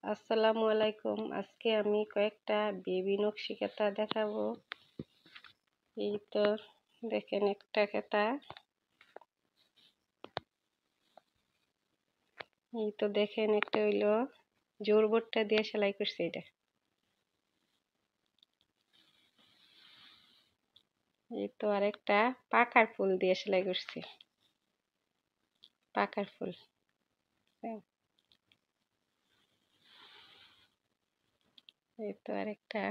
আসসালামু আলাইকুম। আজকে আমি কয়েকটা বেবি নকশি কাঁথা দেখাবো। এই তো দেখেন একটা কাঁথা, এই তো দেখেন একটা হইলো জোর বোর্ডটা দিয়ে সেলাই করছে। এটা এই তো আরেকটা পাকার ফুল দিয়ে সেলাই করছি, পাকার ফুল। এই তো আরেকটা,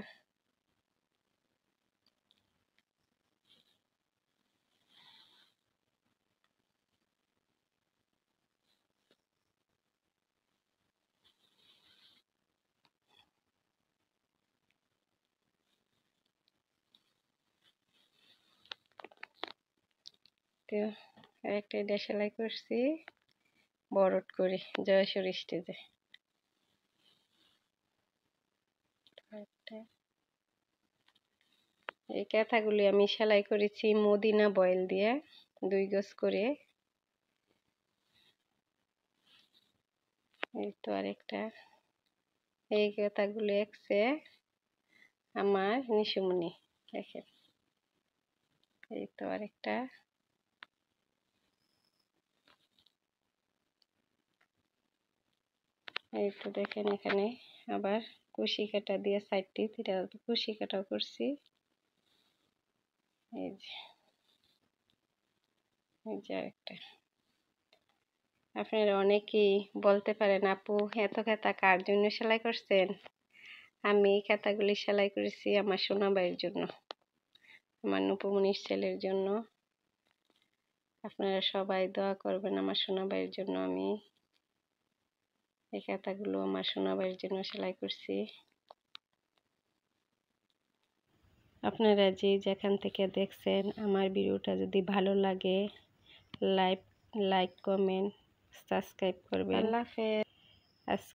তো আরেকটা এটা সেলাই করছি বড়ট করে জয়সুর স্টেজে। এই কাঁথাগুলি আমি সেলাই করেছি মদিনা বয়েল দিয়ে 2 গজ করে। এই তো আরেকটা, এই কাঁথাগুলো এঁকছে আমার নিশুমনি, দেখেন। এই তো আরেকটা, এই তো দেখেন এখানে আবার কুশি কাটা দিয়ে সাইডটি কুশি কাটাও করছি। এই যে আরেকটা। আপনারা অনেকেই বলতে পারেন, আপু এত খাতা কার জন্য সেলাই করছেন? আমি এই খাতাগুলি সেলাই করেছি আমার সোনাবাইয়ের জন্য, আমার নুপুমনির ছেলের জন্য। আপনারা সবাই দোয়া করবেন আমার সোনাবাইয়ের জন্য। আমি এই খাতাগুলো আমার সোনাবাইয়ের জন্য সেলাই করছি। আপনারা যে যেখান থেকে দেখছেন আমার ভিডিওটা যদি ভালো লাগে লাইক কমেন্ট সাবস্ক্রাইব করবেন। আল্লাহ হাফেজ।